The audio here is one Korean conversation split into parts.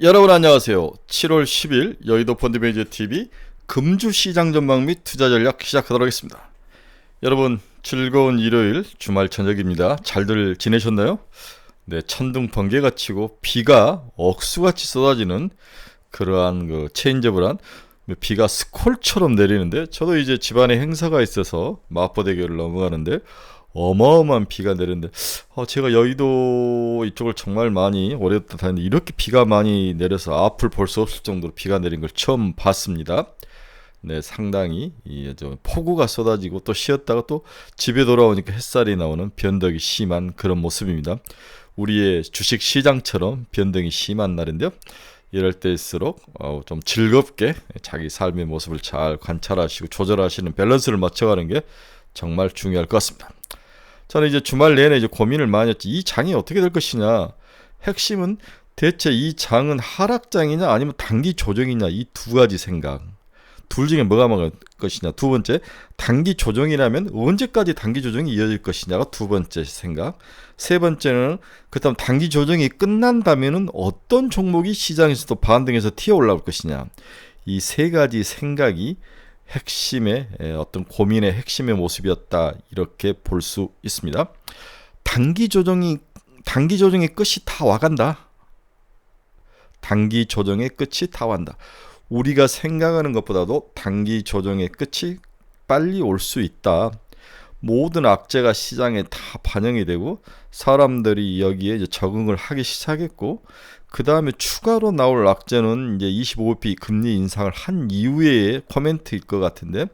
여러분 안녕하세요. 7월 10일 여의도 펀드매니저TV 금주시장 전망 및 투자 전략 시작하도록 하겠습니다. 여러분 즐거운 일요일 주말 저녁입니다. 잘들 지내셨나요? 네, 천둥 번개가 치고 비가 억수같이 쏟아지는 그러한 체인지업을 한 비가 스콜처럼 내리는데, 저도 이제 집안에 행사가 있어서 마포대교를 넘어가는데 어마어마한 비가 내리는데, 제가 여의도 이쪽을 정말 많이 오래됐다 다녔는데 이렇게 비가 많이 내려서 앞을 볼 수 없을 정도로 비가 내린 걸 처음 봤습니다. 네, 상당히 폭우가 쏟아지고 또 쉬었다가 또 집에 돌아오니까 햇살이 나오는 변덕이 심한 그런 모습입니다. 우리의 주식 시장처럼 변동이 심한 날인데요. 이럴 때일수록 좀 즐겁게 자기 삶의 모습을 잘 관찰하시고 조절하시는 밸런스를 맞춰가는 게 정말 중요할 것 같습니다. 저는 이제 주말 내내 고민을 많이 했지. 이 장이 어떻게 될 것이냐. 핵심은 대체 이 장은 하락장이냐 아니면 단기 조정이냐, 이 두 가지 생각. 둘 중에 뭐가 먹을 것이냐. 두 번째, 단기 조정이라면 언제까지 단기 조정이 이어질 것이냐가 두 번째 생각. 세 번째는 그렇다면 단기 조정이 끝난다면은 어떤 종목이 시장에서도 반등해서 튀어 올라올 것이냐. 이 세 가지 생각이 핵심의 어떤 고민의 핵심의 모습이었다, 이렇게 볼 수 있습니다. 단기 조정의 끝이 다 와간다. 단기 조정의 끝이 다 완다. 우리가 생각하는 것보다도 단기 조정의 끝이 빨리 올 수 있다. 모든 악재가 시장에 다 반영이 되고 사람들이 여기에 이제 적응을 하기 시작했고, 그 다음에 추가로 나올 악재는 이제 25bp 금리 인상을 한 이후의 코멘트일 것 같은데,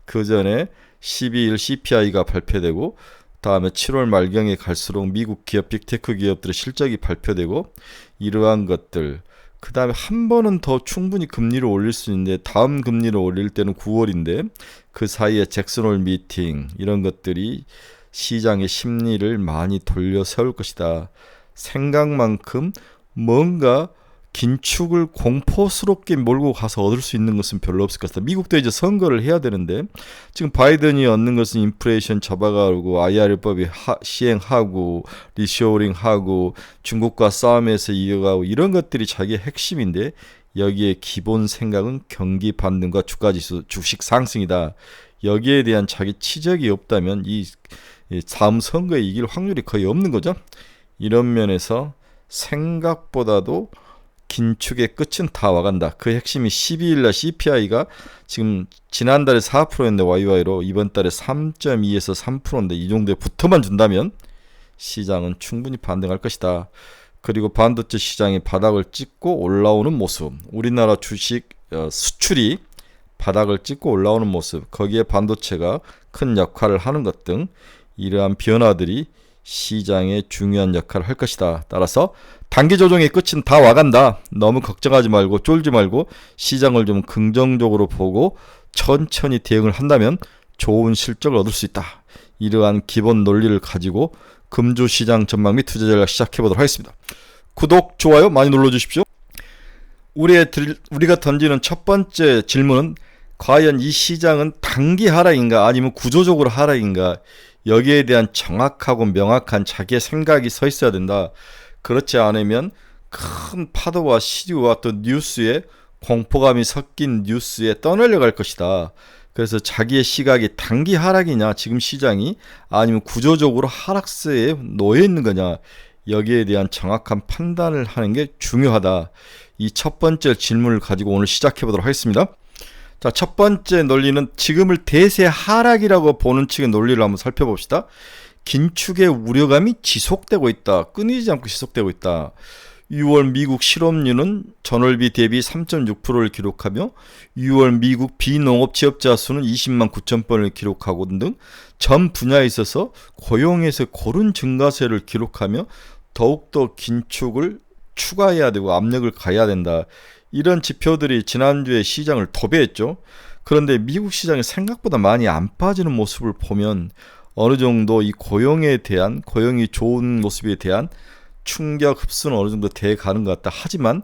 그 전에 12일 CPI가 발표되고, 다음에 7월 말경에 갈수록 미국 기업, 빅테크 기업들의 실적이 발표되고, 이러한 것들, 그 다음에 한 번은 더 충분히 금리를 올릴 수 있는데, 다음 금리를 올릴 때는 9월인데 그 사이에 잭슨홀 미팅, 이런 것들이 시장의 심리를 많이 돌려 세울 것이다. 생각만큼 뭔가 긴축을 공포스럽게 몰고 가서 얻을 수 있는 것은 별로 없을 것 같다. 미국도 이제 선거를 해야 되는데, 지금 바이든이 얻는 것은 인플레이션 잡아가고 IR법이 시행하고 리쇼어링하고 중국과 싸움에서 이어가고, 이런 것들이 자기의 핵심인데, 여기에 기본 생각은 경기 반등과 주가지수 주식 상승이다. 여기에 대한 자기 치적이 없다면 이 다음 선거에 이길 확률이 거의 없는 거죠. 이런 면에서 생각보다도 긴축의 끝은 다 와간다. 그 핵심이 12일날 CPI가 지금 지난달에 4%였는데 YY로 이번 달에 3.2에서 3%인데, 이 정도에 붙어만 준다면 시장은 충분히 반등할 것이다. 그리고 반도체 시장이 바닥을 찍고 올라오는 모습, 우리나라 주식 수출이 바닥을 찍고 올라오는 모습, 거기에 반도체가 큰 역할을 하는 것 등 이러한 변화들이 시장에 중요한 역할을 할 것이다. 따라서 단기 조정의 끝은 다 와간다. 너무 걱정하지 말고 쫄지 말고 시장을 좀 긍정적으로 보고 천천히 대응을 한다면 좋은 실적을 얻을 수 있다. 이러한 기본 논리를 가지고 금주 시장 전망 및 투자 전략 시작해보도록 하겠습니다. 구독, 좋아요 많이 눌러주십시오. 우리가 던지는 첫 번째 질문은, 과연 이 시장은 단기 하락인가 아니면 구조적으로 하락인가, 여기에 대한 정확하고 명확한 자기의 생각이 서 있어야 된다. 그렇지 않으면 큰 파도와 시류와 또 뉴스에 공포감이 섞인 뉴스에 떠내려갈 것이다. 그래서 자기의 시각이 단기 하락이냐 지금 시장이, 아니면 구조적으로 하락세에 놓여 있는 거냐, 여기에 대한 정확한 판단을 하는 게 중요하다. 이 첫 번째 질문을 가지고 오늘 시작해 보도록 하겠습니다. 자, 첫 번째 논리는 지금을 대세 하락이라고 보는 측의 논리를 한번 살펴봅시다. 긴축의 우려감이 지속되고 있다. 끊이지 않고 지속되고 있다. 6월 미국 실업률은 전월비 대비 3.6%를 기록하며 6월 미국 비농업 취업자 수는 20만 9천 건을 기록하고 등 전 분야에 있어서 고용에서 고른 증가세를 기록하며 더욱더 긴축을 추가해야 되고 압력을 가해야 된다. 이런 지표들이 지난주에 시장을 도배했죠. 그런데 미국 시장이 생각보다 많이 안 빠지는 모습을 보면 어느 정도 이 고용에 대한, 고용이 좋은 모습에 대한 충격 흡수는 어느 정도 돼 가는 것 같다. 하지만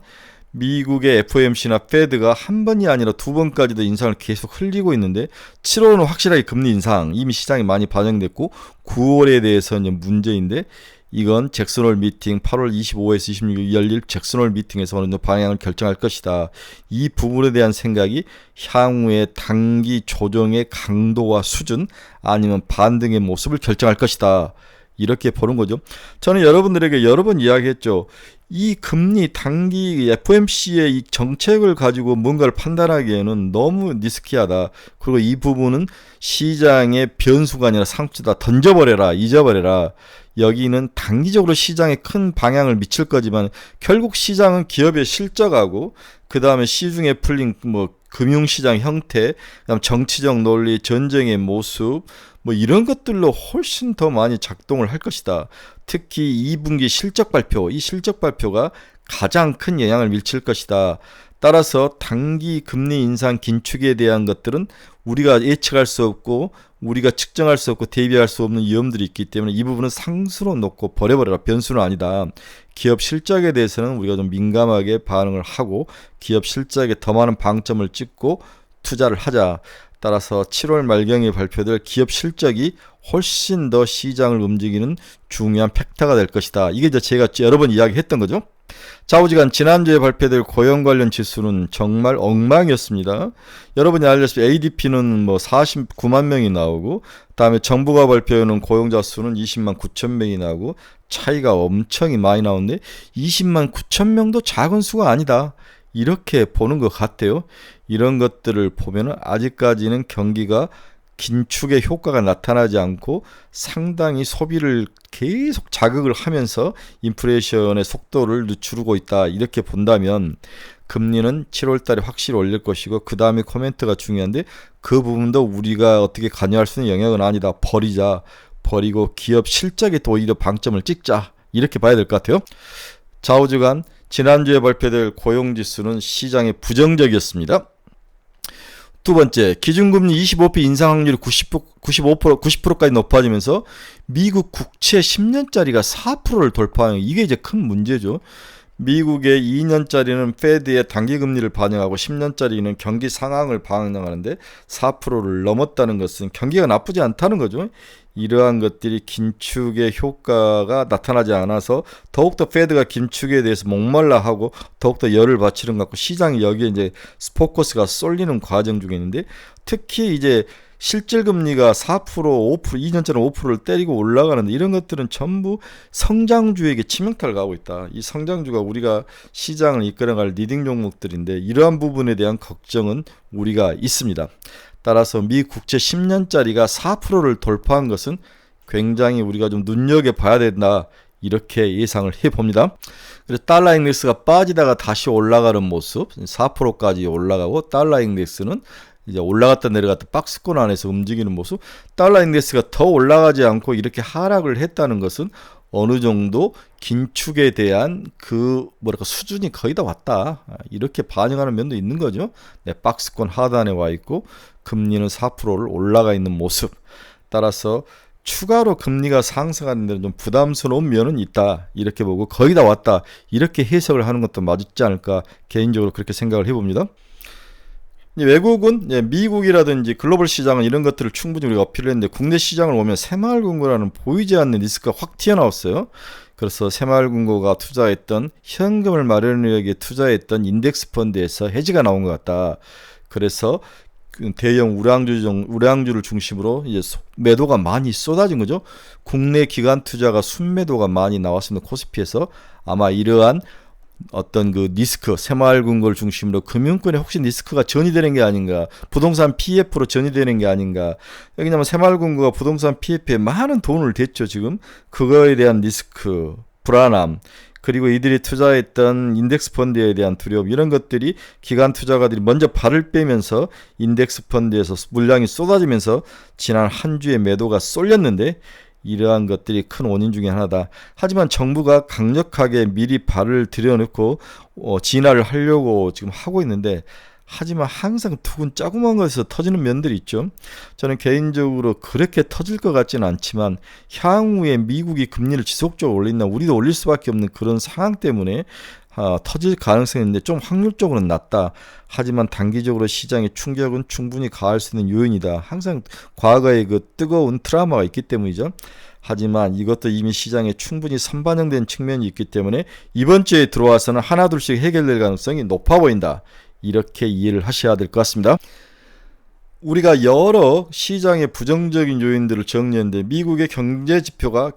미국의 FOMC나 페드가 한 번이 아니라 두 번까지도 인상을 계속 흘리고 있는데, 7월은 확실하게 금리 인상 이미 시장에 많이 반영됐고 9월에 대해서는 문제인데, 이건 잭슨홀 미팅 8월 25에서 26일 열릴 잭슨홀 미팅에서 어느 정도 방향을 결정할 것이다. 이 부분에 대한 생각이 향후의 단기 조정의 강도와 수준 아니면 반등의 모습을 결정할 것이다. 이렇게 보는 거죠. 저는 여러분들에게 여러 번 이야기했죠. 이 금리 단기 FOMC의 이 정책을 가지고 뭔가를 판단하기에는 너무 리스키하다. 그리고 이 부분은 시장의 변수가 아니라 상수다. 던져버려라. 잊어버려라. 여기는 단기적으로 시장에 큰 방향을 미칠 거지만 결국 시장은 기업의 실적하고 그 다음에 시중에 풀린 금융시장 형태, 그다음 정치적 논리, 전쟁의 모습 이런 것들로 훨씬 더 많이 작동을 할 것이다. 특히 2분기 실적 발표, 이 실적 발표가 가장 큰 영향을 미칠 것이다. 따라서 단기 금리 인상 긴축에 대한 것들은 우리가 예측할 수 없고 우리가 측정할 수 없고 대비할 수 없는 위험들이 있기 때문에 이 부분은 상수로 놓고 버려버려라. 변수는 아니다. 기업 실적에 대해서는 우리가 좀 민감하게 반응을 하고 기업 실적에 더 많은 방점을 찍고 투자를 하자. 따라서 7월 말경에 발표될 기업 실적이 훨씬 더 시장을 움직이는 중요한 팩터가 될 것이다. 이게 이제 제가 여러 번 이야기했던 거죠. 좌우지간 지난주에 발표될 고용 관련 지수는 정말 엉망이었습니다. 여러분이 알다시피 ADP는 49만 명이 나오고 그다음에 정부가 발표하는 고용자 수는 20만 9천 명이 나오고 차이가 엄청 많이 나오는데 20만 9천 명도 작은 수가 아니다. 이렇게 보는 것 같아요. 이런 것들을 보면 아직까지는 경기가 긴축의 효과가 나타나지 않고 상당히 소비를 계속 자극을 하면서 인플레이션의 속도를 늦추고 있다. 이렇게 본다면 금리는 7월 달에 확실히 올릴 것이고 그 다음에 코멘트가 중요한데 그 부분도 우리가 어떻게 관여할 수 있는 영역은 아니다. 버리고 기업 실적에 더 오히려 방점을 찍자. 이렇게 봐야 될 것 같아요. 좌우지간 지난주에 발표될 고용지수는 시장에 부정적이었습니다. 두 번째, 기준금리 25% 인상 확률이 90%까지 높아지면서 미국 국채 10년짜리가 4%를 돌파하는 이게 이제 큰 문제죠. 미국의 2년짜리는 페드의 단기금리를 반영하고 10년짜리는 경기 상황을 반영하는데 4%를 넘었다는 것은 경기가 나쁘지 않다는 거죠. 이러한 것들이 긴축의 효과가 나타나지 않아서 더욱더 페드가 긴축에 대해서 목말라 하고 더욱더 열을 받치는 것 같고 시장이 여기에 이제 포커스가 쏠리는 과정 중에 있는데 특히 이제 실질금리가 4%, 5%, 2년짜리 5%를 때리고 올라가는데 이런 것들은 전부 성장주에게 치명타를 가고 있다. 이 성장주가 우리가 시장을 이끌어갈 리딩 종목들인데 이러한 부분에 대한 걱정은 우리가 있습니다. 따라서 미 국채 10년짜리가 4%를 돌파한 것은 굉장히 우리가 좀 눈여겨봐야 된다. 이렇게 예상을 해봅니다. 그래서 달러 인덱스가 빠지다가 다시 올라가는 모습 4%까지 올라가고 달러 인덱스는 이제 올라갔다 내려갔다 박스권 안에서 움직이는 모습 달러 인덱스가 더 올라가지 않고 이렇게 하락을 했다는 것은 어느 정도 긴축에 대한 수준이 거의 다 왔다. 이렇게 반영하는 면도 있는 거죠. 네, 박스권 하단에 와 있고 금리는 4%를 올라가 있는 모습. 따라서 추가로 금리가 상승하는 데는 좀 부담스러운 면은 있다. 이렇게 보고 거의 다 왔다. 이렇게 해석을 하는 것도 맞지 않을까 개인적으로 그렇게 생각을 해봅니다. 외국은 미국이라든지 글로벌 시장은 이런 것들을 충분히 우리가 어필을 했는데 국내 시장을 보면 새마을금고라는 보이지 않는 리스크가 확 튀어나왔어요. 그래서 새마을금고가 투자했던 현금을 마련하기 위해 투자했던 인덱스 펀드에서 해지가 나온 것 같다. 그래서 대형 우량주를 중심으로 이제 매도가 많이 쏟아진 거죠. 국내 기관 투자가 순매도가 많이 나왔습니다. 코스피에서 아마 이러한 어떤 리스크, 새마을금고를 중심으로 금융권에 혹시 리스크가 전이되는 게 아닌가, 부동산 PF로 전이되는 게 아닌가. 왜냐하면 새마을금고가 부동산 PF에 많은 돈을 댔죠. 지금 그거에 대한 리스크, 불안함, 그리고 이들이 투자했던 인덱스 펀드에 대한 두려움 이런 것들이 기관 투자가들이 먼저 발을 빼면서 인덱스 펀드에서 물량이 쏟아지면서 지난 한 주에 매도가 쏠렸는데 이러한 것들이 큰 원인 중에 하나다. 하지만 정부가 강력하게 미리 발을 들여놓고 진화를 하려고 지금 하고 있는데 하지만 항상 두근 짜고만 것에서 터지는 면들이 있죠. 저는 개인적으로 그렇게 터질 것 같지는 않지만 향후에 미국이 금리를 지속적으로 올린다 우리도 올릴 수밖에 없는 그런 상황 때문에 터질 가능성이 있는데 좀 확률적으로는 낮다. 하지만 단기적으로 시장의 충격은 충분히 가할 수 있는 요인이다. 항상 과거의 뜨거운 트라우마가 있기 때문이죠. 하지만 이것도 이미 시장에 충분히 선반영된 측면이 있기 때문에 이번 주에 들어와서는 하나둘씩 해결될 가능성이 높아 보인다. 이렇게 이해를 하셔야 될 것 같습니다. 우리가 여러 시장의 부정적인 요인들을 정리했는데 미국의 경기 지표가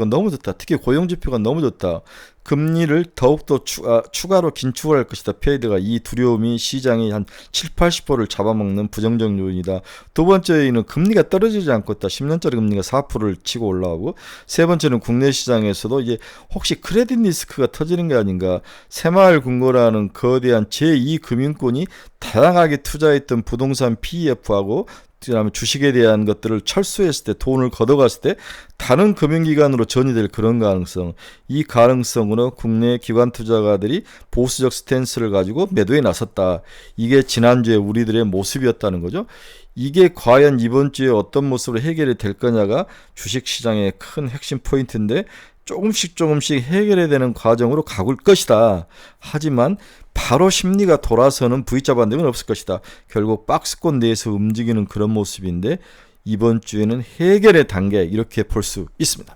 너무 좋다. 특히 고용 지표가 너무 좋다. 금리를 더욱더 추가로 긴축을 할 것이다. 페이드가 이 두려움이 시장이 한 7, 80%를 잡아먹는 부정적 요인이다. 두 번째는 금리가 떨어지지 않고 있다. 10년짜리 금리가 4%를 치고 올라오고, 세 번째는 국내 시장에서도 이제 혹시 크레딧 리스크가 터지는 게 아닌가. 새마을금고라는 거대한 제2금융권이 다양하게 투자했던 부동산 PEF하고 그다음에 주식에 대한 것들을 철수했을 때, 돈을 걷어갔을 때 다른 금융기관으로 전이될 그런 가능성, 이 가능성으로 국내 기관 투자가들이 보수적 스탠스를 가지고 매도에 나섰다. 이게 지난주에 우리들의 모습이었다는 거죠. 이게 과연 이번 주에 어떤 모습으로 해결이 될 거냐가 주식시장의 큰 핵심 포인트인데, 조금씩 해결해야 되는 과정으로 가볼 것이다. 하지만 바로 심리가 돌아서는 V자 반등은 없을 것이다. 결국 박스권 내에서 움직이는 그런 모습인데, 이번 주에는 해결의 단계, 이렇게 볼 수 있습니다.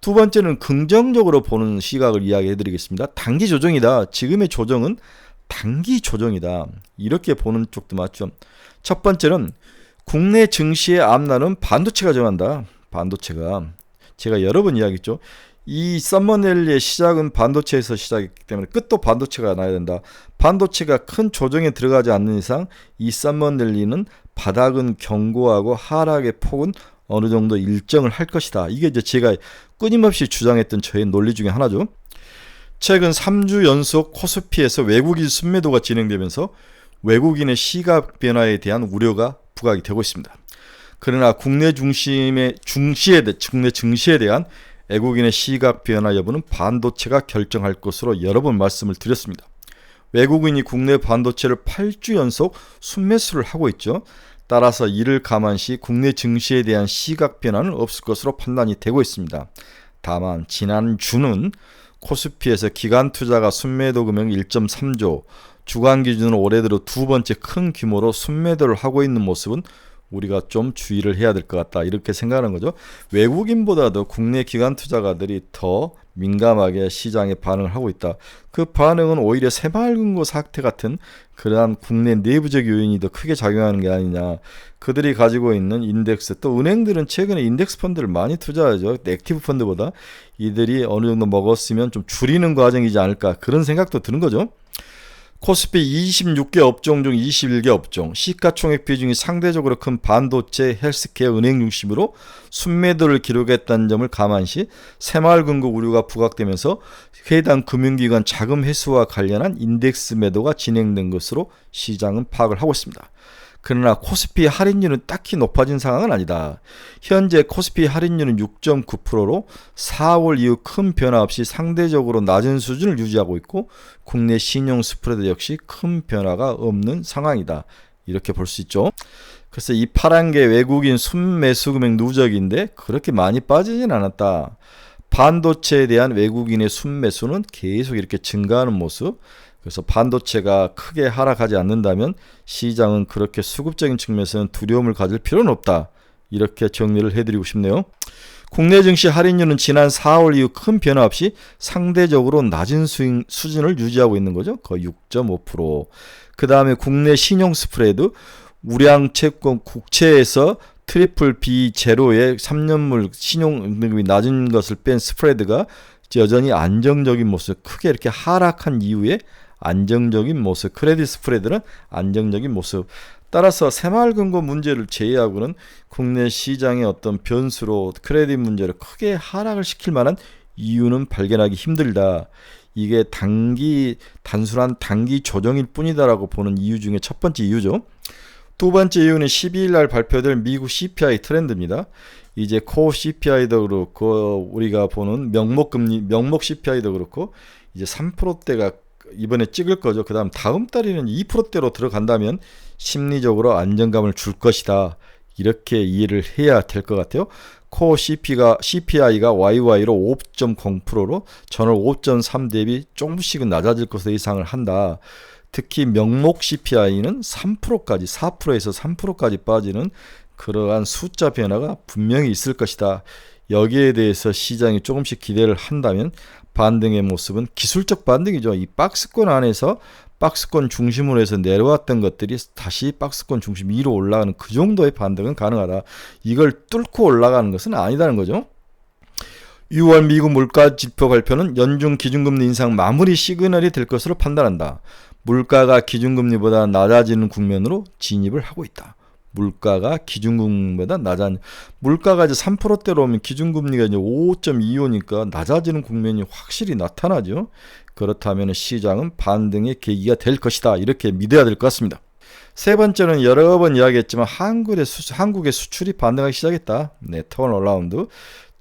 두 번째는 긍정적으로 보는 시각을 이야기해 드리겠습니다. 단기 조정이다. 지금의 조정은 단기 조정이다. 이렇게 보는 쪽도 맞죠. 첫 번째는 국내 증시의 앞날은 반도체가 정한다. 반도체가. 제가 여러 번 이야기했죠. 이 썸머넬리의 시작은 반도체에서 시작했기 때문에 끝도 반도체가 나야 된다. 반도체가 큰 조정에 들어가지 않는 이상 이 썸머넬리는 바닥은 견고하고 하락의 폭은 어느 정도 일정을 할 것이다. 이게 이제 제가 끊임없이 주장했던 저의 논리 중에 하나죠. 최근 3주 연속 코스피에서 외국인 순매도가 진행되면서 외국인의 시각 변화에 대한 우려가 부각이 되고 있습니다. 그러나 국내 증시에 대한 외국인의 시각 변화 여부는 반도체가 결정할 것으로 여러 번 말씀을 드렸습니다. 외국인이 국내 반도체를 8주 연속 순매수를 하고 있죠. 따라서 이를 감안시 국내 증시에 대한 시각 변화는 없을 것으로 판단이 되고 있습니다. 다만 지난주는 코스피에서 기관 투자가 순매도 금액 1.3조, 주간 기준으로 올해 들어 두 번째 큰 규모로 순매도를 하고 있는 모습은 우리가 좀 주의를 해야 될 것 같다, 이렇게 생각하는 거죠. 외국인보다도 국내 기관 투자가들이 더 민감하게 시장에 반응을 하고 있다. 그 반응은 오히려 새마을금고 사태 같은 그러한 국내 내부적 요인이 더 크게 작용하는 게 아니냐. 그들이 가지고 있는 인덱스, 또 은행들은 최근에 인덱스 펀드를 많이 투자하죠. 액티브 펀드보다. 이들이 어느 정도 먹었으면 좀 줄이는 과정이지 않을까, 그런 생각도 드는 거죠. 코스피 26개 업종 중 21개 업종, 시가총액 비중이 상대적으로 큰 반도체, 헬스케어, 은행 중심으로 순매도를 기록했다는 점을 감안시 새마을금고 우려가 부각되면서 해당 금융기관 자금 회수와 관련한 인덱스 매도가 진행된 것으로 시장은 파악을 하고 있습니다. 그러나 코스피 할인율은 딱히 높아진 상황은 아니다. 현재 코스피 할인율은 6.9%로 4월 이후 큰 변화 없이 상대적으로 낮은 수준을 유지하고 있고, 국내 신용 스프레드 역시 큰 변화가 없는 상황이다. 이렇게 볼 수 있죠. 그래서 이 파란 게 외국인 순매수 금액 누적인데 그렇게 많이 빠지진 않았다. 반도체에 대한 외국인의 순매수는 계속 이렇게 증가하는 모습. 그래서 반도체가 크게 하락하지 않는다면 시장은 그렇게 수급적인 측면에서는 두려움을 가질 필요는 없다. 이렇게 정리를 해드리고 싶네요. 국내 증시 할인율은 지난 4월 이후 큰 변화 없이 상대적으로 낮은 수준을 유지하고 있는 거죠. 거의 6.5%. 그 다음에 국내 신용 스프레드, 우량채권 국채에서 트리플 B 제로의 3년물 신용등급이 낮은 것을 뺀 스프레드가 여전히 안정적인 모습, 크게 이렇게 하락한 이후에 안정적인 모습, 크레딧 스프레드는 안정적인 모습. 따라서 새마을금고 문제를 제외하고는 국내 시장의 어떤 변수로 크레딧 문제를 크게 하락을 시킬 만한 이유는 발견하기 힘들다. 이게 단순한 단기 조정일 뿐이다라고 보는 이유 중에 첫 번째 이유죠. 두 번째 이유는 12일 날 발표될 미국 CPI 트렌드입니다. 이제 코어 CPI도 그렇고 우리가 보는 명목 CPI도 그렇고 이제 3%대가 이번에 찍을 거죠. 그 다음 달에는 2%대로 들어간다면 심리적으로 안정감을 줄 것이다. 이렇게 이해를 해야 될 것 같아요. 코어 CPI가 YY로 5.0%로 전월 5.3 대비 조금씩은 낮아질 것으로 예상을 한다. 특히 명목 CPI는 3%까지 4%에서 3%까지 빠지는 그러한 숫자 변화가 분명히 있을 것이다. 여기에 대해서 시장이 조금씩 기대를 한다면 반등의 모습은 기술적 반등이죠. 이 박스권 안에서 박스권 중심으로 해서 내려왔던 것들이 다시 박스권 중심 위로 올라가는 그 정도의 반등은 가능하다. 이걸 뚫고 올라가는 것은 아니다는 거죠. 6월 미국 물가 지표 발표는 연준 기준금리 인상 마무리 시그널이 될 것으로 판단한다. 물가가 기준금리보다 낮아지는 국면으로 진입을 하고 있다. 물가가 기준금리보다 물가가 이제 3%대로 오면 기준금리가 이제 5.25니까 낮아지는 국면이 확실히 나타나죠. 그렇다면 시장은 반등의 계기가 될 것이다. 이렇게 믿어야 될 것 같습니다. 세 번째는 여러 번 이야기했지만 한국의 수출이 반등하기 시작했다. 네, 턴어라운드.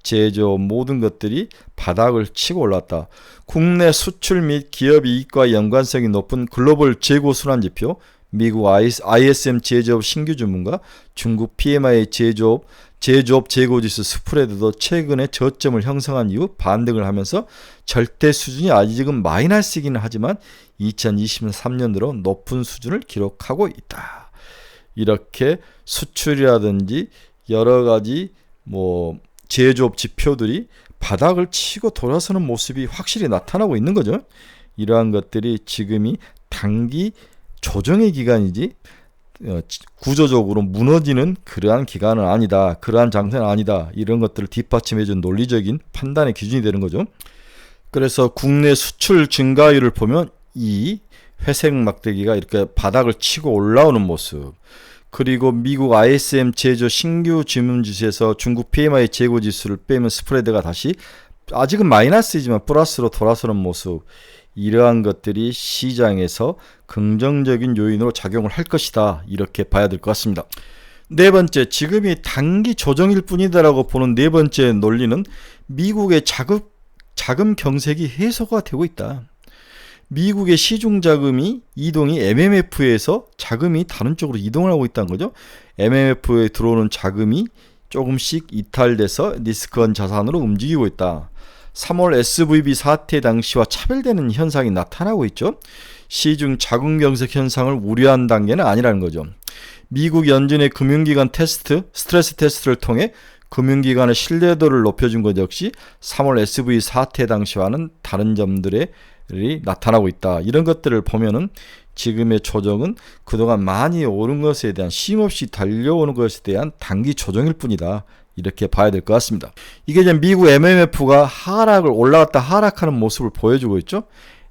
제조업 모든 것들이 바닥을 치고 올랐다. 국내 수출 및 기업 이익과 연관성이 높은 글로벌 재고 순환 지표, 미국 ISM 제조업 신규 주문과 중국 PMI 제조업 재고지수 스프레드도 최근에 저점을 형성한 이후 반등을 하면서 절대 수준이 아직은 마이너스이기는 하지만 2023년으로 높은 수준을 기록하고 있다. 이렇게 수출이라든지 여러 가지 제조업 지표들이 바닥을 치고 돌아서는 모습이 확실히 나타나고 있는 거죠. 이러한 것들이 지금이 단기 조정의 기간이지 구조적으로 무너지는 그러한 기간은 아니다. 그러한 장세는 아니다. 이런 것들을 뒷받침해준 논리적인 판단의 기준이 되는 거죠. 그래서 국내 수출 증가율을 보면 이 회색 막대기가 이렇게 바닥을 치고 올라오는 모습, 그리고 미국 ISM 제조 신규 주문지수에서 중국 PMI 재고지수를 빼면 스프레드가 다시 아직은 마이너스이지만 플러스로 돌아서는 모습, 이러한 것들이 시장에서 긍정적인 요인으로 작용을 할 것이다. 이렇게 봐야 될 것 같습니다. 네 번째, 지금이 단기 조정일 뿐이다라고 보는 네 번째 논리는 미국의 자금 경색이 해소가 되고 있다. 미국의 시중 자금이 이동이 MMF에서 자금이 다른 쪽으로 이동을 하고 있다는 거죠. MMF에 들어오는 자금이 조금씩 이탈돼서 리스크원 자산으로 움직이고 있다. 3월 SVB 사태 당시와 차별되는 현상이 나타나고 있죠. 시중 자금 경색 현상을 우려한 단계는 아니라는 거죠. 미국 연준의 금융기관 스트레스 테스트를 통해 금융기관의 신뢰도를 높여준 것 역시 3월 SV 사태 당시와는 다른 점들이 나타나고 있다. 이런 것들을 보면은 지금의 조정은 그동안 많이 오른 것에 대한 쉼없이 달려오는 것에 대한 단기 조정일 뿐이다. 이렇게 봐야 될 것 같습니다. 이게 이제 미국 MMF가 올라갔다 하락하는 모습을 보여주고 있죠.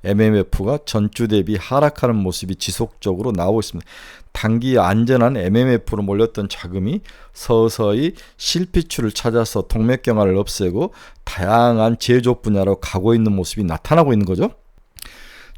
MMF가 전주 대비 하락하는 모습이 지속적으로 나오고 있습니다. 단기 안전한 MMF로 몰렸던 자금이 서서히 실피출을 찾아서 동맥경화를 없애고 다양한 제조업 분야로 가고 있는 모습이 나타나고 있는 거죠.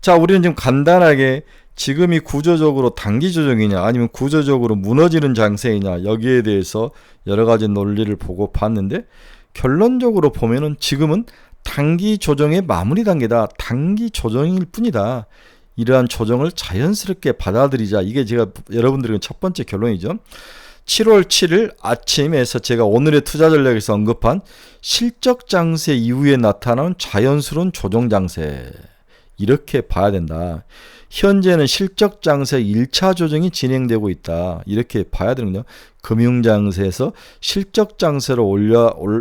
자, 우리는 지금 간단하게 지금이 구조적으로 단기 조정이냐 아니면 구조적으로 무너지는 장세이냐 여기에 대해서 여러 가지 논리를 보고 봤는데 결론적으로 보면은 지금은 단기 조정의 마무리 단계다. 단기 조정일 뿐이다. 이러한 조정을 자연스럽게 받아들이자. 이게 제가 여러분들에게 첫 번째 결론이죠. 7월 7일 아침에서 제가 오늘의 투자 전략에서 언급한 실적 장세 이후에 나타나는 자연스러운 조정 장세. 이렇게 봐야 된다. 현재는 실적 장세 1차 조정이 진행되고 있다. 이렇게 봐야 되는군요. 금융 장세에서 실적 장세로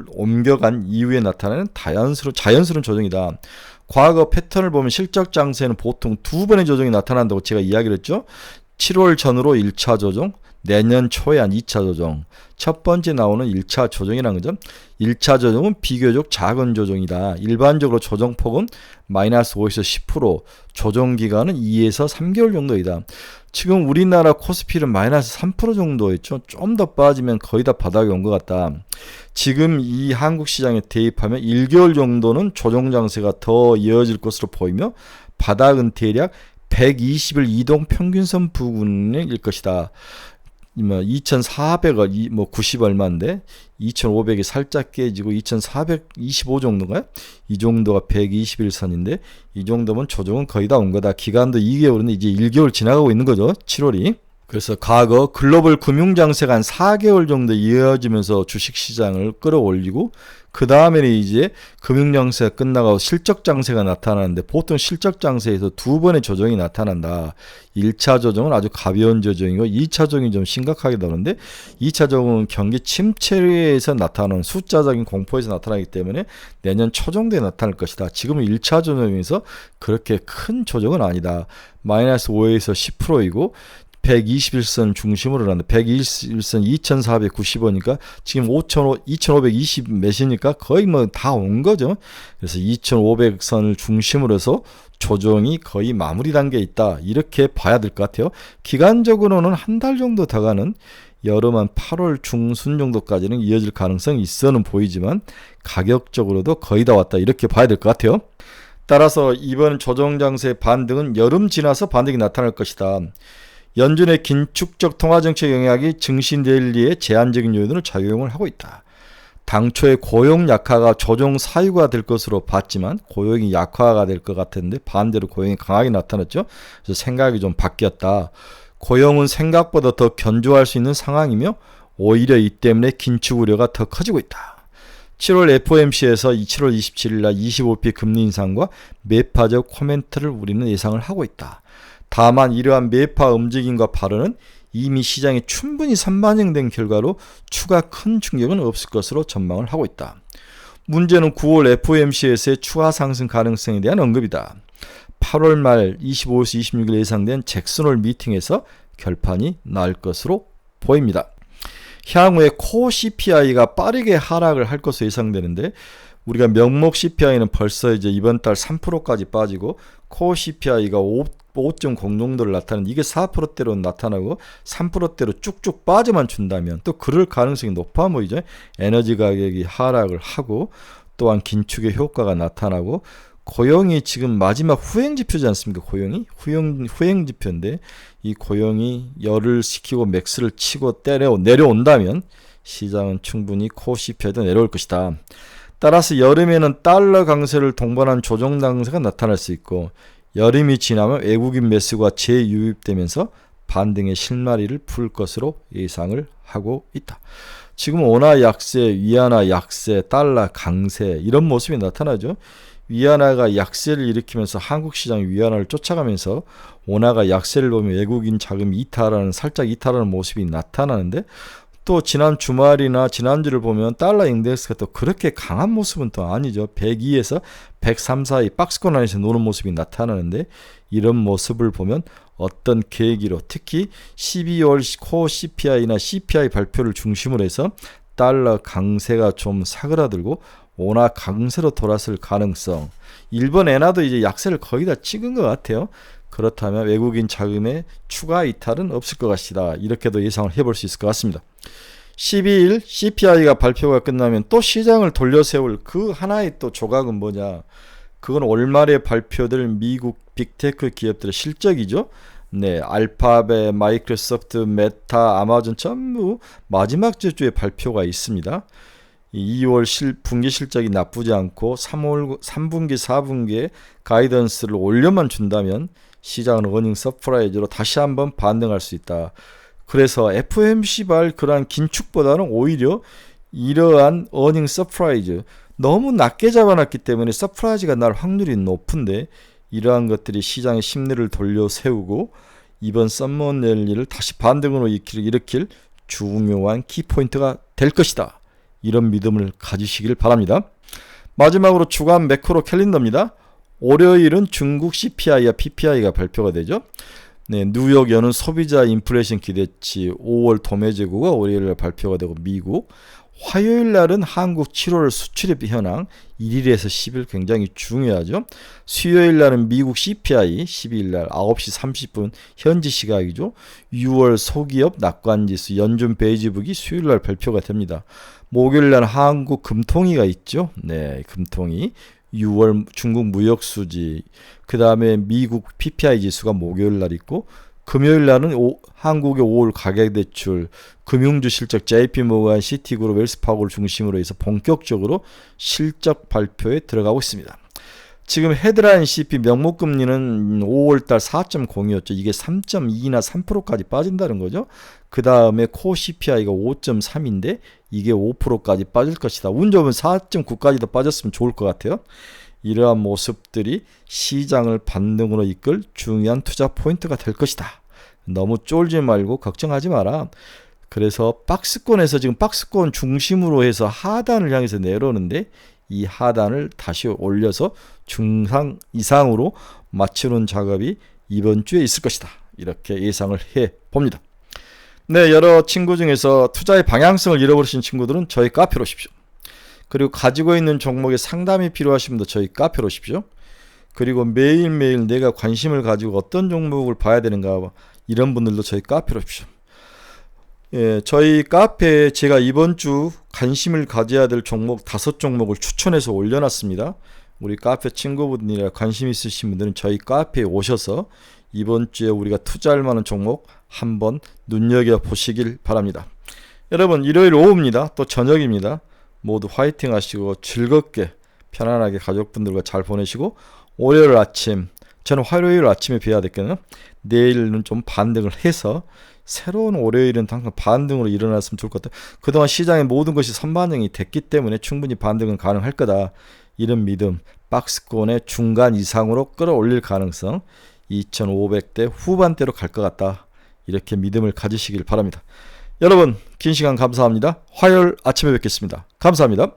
옮겨간 이후에 나타나는 자연스러운 조정이다. 과거 패턴을 보면 실적 장세는 보통 두 번의 조정이 나타난다고 제가 이야기를 했죠. 7월 전으로 1차 조정, 내년 초에 한 2차 조정. 첫 번째 나오는 1차 조정이라는 거죠. 1차 조정은 비교적 작은 조정이다. 일반적으로 조정폭은 마이너스 5에서 10%, 조정 기간은 2에서 3개월 정도이다. 지금 우리나라 코스피는 마이너스 3% 정도였죠. 좀 더 빠지면 거의 다 바닥에 온 것 같다. 지금 이 한국 시장에 대입하면 1개월 정도는 조정 장세가 더 이어질 것으로 보이며 바닥은 대략 120일 이동 평균선 부근일 것이다. 2,400원, 90 얼마인데 2,500이 살짝 깨지고 2,425 정도인가요? 이 정도가 121선인데 이 정도면 조정은 거의 다 온 거다. 기간도 2개월인데 이제 1개월 지나가고 있는 거죠. 7월이. 그래서 과거 글로벌 금융장세가 한 4개월 정도 이어지면서 주식시장을 끌어올리고 그 다음에는 이제 금융장세가 끝나고 실적장세가 나타나는데 보통 실적장세에서 두 번의 조정이 나타난다. 1차 조정은 아주 가벼운 조정이고 2차 조정이 좀 심각하게 나오는데 2차 조정은 경기 침체에서 나타나는 숫자적인 공포에서 나타나기 때문에 내년 초 정도에 나타날 것이다. 지금은 1차 조정에서 그렇게 큰 조정은 아니다. 마이너스 5에서 10%이고 121선 중심으로 한다. 121선 2,490원이니까 지금 2,520 몇이니까 거의 뭐 다 온 거죠. 그래서 2,500선을 중심으로 해서 조정이 거의 마무리 단계에 있다. 이렇게 봐야 될 것 같아요. 기간적으로는 한 달 정도 더 가는 여름 한 8월 중순 정도까지는 이어질 가능성이 있어는 보이지만 가격적으로도 거의 다 왔다. 이렇게 봐야 될 것 같아요. 따라서 이번 조정장세의 반등은 여름 지나서 반등이 나타날 것이다. 연준의 긴축적 통화정책 영향이 증시랠리에 제한적인 요인으로 작용을 하고 있다. 당초에 고용 약화가 조정 사유가 될 것으로 봤지만 고용이 약화가 될 것 같았는데 반대로 고용이 강하게 나타났죠. 그래서 생각이 좀 바뀌었다. 고용은 생각보다 더 견조할 수 있는 상황이며 오히려 이 때문에 긴축 우려가 더 커지고 있다. 7월 FOMC에서 7월 27일 날 25p 금리 인상과 매파적 코멘트를 우리는 예상을 하고 있다. 다만 이러한 매파 움직임과 발언은 이미 시장에 충분히 선반영된 결과로 추가 큰 충격은 없을 것으로 전망을 하고 있다. 문제는 9월 FOMC에서의 추가 상승 가능성에 대한 언급이다. 8월 말 25에서 26일 예상된 잭슨홀 미팅에서 결판이 날 것으로 보입니다. 향후에 코어 CPI가 빠르게 하락을 할 것으로 예상되는데 우리가 명목 CPI는 벌써 이제 이번 달 3%까지 빠지고 코어 CPI가 5.0 정도를 나타내는 이게 4%대로 나타나고 3%대로 쭉쭉 빠져만 준다면 또 그럴 가능성이 높아 보이죠. 에너지 가격이 하락을 하고 또한 긴축의 효과가 나타나고 고용이 지금 마지막 후행 지표지 않습니까? 고용이 후행 지표인데 이 고용이 열을 식히고 맥스를 치고 내려온다면 시장은 충분히 코어 CPI도 내려올 것이다. 따라서 여름에는 달러 강세를 동반한 조정 강세가 나타날 수 있고 여름이 지나면 외국인 매수가 재유입되면서 반등의 실마리를 풀 것으로 예상을 하고 있다. 지금 원화 약세, 위안화 약세, 달러 강세 이런 모습이 나타나죠. 위안화가 약세를 일으키면서 한국 시장 위안화를 쫓아가면서 원화가 약세를 보면 외국인 자금이 살짝 이탈하는 모습이 나타나는데 또 지난 주말이나 지난주를 보면 달러 인덱스가 또 그렇게 강한 모습은 또 아니죠. 102에서 103 사이 박스권 안에서 노는 모습이 나타나는데 이런 모습을 보면 어떤 계기로 특히 12월 코어 CPI나 CPI 발표를 중심으로 해서 달러 강세가 좀 사그라들고 원화 강세로 돌았을 가능성. 일본 엔화도 이제 약세를 거의 다 찍은 것 같아요. 그렇다면 외국인 자금의 추가 이탈은 없을 것 같다. 이렇게도 예상을 해볼 수 있을 것 같습니다. 12일 CPI가 발표가 끝나면 또 시장을 돌려세울 그 하나의 또 조각은 뭐냐. 그건 올 말에 발표될 미국 빅테크 기업들의 실적이죠. 네, 알파벳, 마이크로소프트, 메타, 아마존 전부 마지막 주에 발표가 있습니다. 2월 분기 실적이 나쁘지 않고 3분기, 4분기에 가이던스를 올려만 준다면 시장은 어닝 서프라이즈로 다시 한번 반등할 수 있다. 그래서 FOMC발 그러한 긴축보다는 오히려 이러한 어닝 서프라이즈 너무 낮게 잡아놨기 때문에 서프라이즈가 날 확률이 높은데 이러한 것들이 시장의 심리를 돌려세우고 이번 썸머 랠리를 다시 반등으로 일으킬 중요한 키포인트가 될 것이다. 이런 믿음을 가지시길 바랍니다. 마지막으로 주간 매크로 캘린더입니다. 월요일은 중국 CPI와 PPI가 발표가 되죠. 네, 뉴욕 여는 소비자 인플레이션 기대치 5월 도매 재고가 월요일날 발표가 되고 미국 화요일 날은 한국 7월 수출입 현황 1일에서 10일 굉장히 중요하죠. 수요일 날은 미국 CPI 12일 날 9시 30분 현지 시각이죠. 6월 소기업 낙관지수 연준 베이지북이 수요일 날 발표가 됩니다. 목요일 날 한국 금통위가 있죠. 네, 금통위 6월 중국 무역 수지 그 다음에 미국 PPI 지수가 목요일 날 있고 금요일 날은 한국의 5월 가계대출, 금융주 실적 JP모간, 시티그룹, 웰스파고를 중심으로 해서 본격적으로 실적 발표에 들어가고 있습니다. 지금 헤드라인 CP 명목금리는 5월달 4.0이었죠. 이게 3.2나 3%까지 빠진다는 거죠. 그 다음에 코 CPI가 5.3인데 이게 5%까지 빠질 것이다. 운 좋으면 4.9까지도 빠졌으면 좋을 것 같아요. 이러한 모습들이 시장을 반등으로 이끌 중요한 투자 포인트가 될 것이다. 너무 쫄지 말고 걱정하지 마라. 그래서 박스권에서 지금 박스권 중심으로 해서 하단을 향해서 내려오는데 이 하단을 다시 올려서 중상 이상으로 맞추는 작업이 이번 주에 있을 것이다. 이렇게 예상을 해 봅니다. 네, 여러 친구 중에서 투자의 방향성을 잃어버리신 친구들은 저희 카페로 오십시오. 그리고 가지고 있는 종목에 상담이 필요하신 분도 저희 카페로 오십시오. 그리고 매일매일 내가 관심을 가지고 어떤 종목을 봐야 되는가 이런 분들도 저희 카페로 오십시오. 예, 저희 카페에 제가 이번 주 관심을 가져야 될 종목 5종목을 추천해서 올려놨습니다. 우리 카페 친구분들이나 관심 있으신 분들은 저희 카페에 오셔서 이번 주에 우리가 투자할 만한 종목 한번 눈여겨보시길 바랍니다. 여러분, 일요일 오후입니다. 또 저녁입니다. 모두 화이팅 하시고 즐겁게 편안하게 가족분들과 잘 보내시고 월요일 아침, 저는 화요일 아침에 뵈야 됐거든요. 내일은 좀 반등을 해서 새로운 월요일은 항상 반등으로 일어났으면 좋을 것 같아요. 그동안 시장의 모든 것이 선반영이 됐기 때문에 충분히 반등은 가능할 거다. 이런 믿음, 박스권의 중간 이상으로 끌어올릴 가능성 2500대 후반대로 갈 것 같다. 이렇게 믿음을 가지시길 바랍니다. 여러분, 긴 시간 감사합니다. 화요일 아침에 뵙겠습니다. 감사합니다.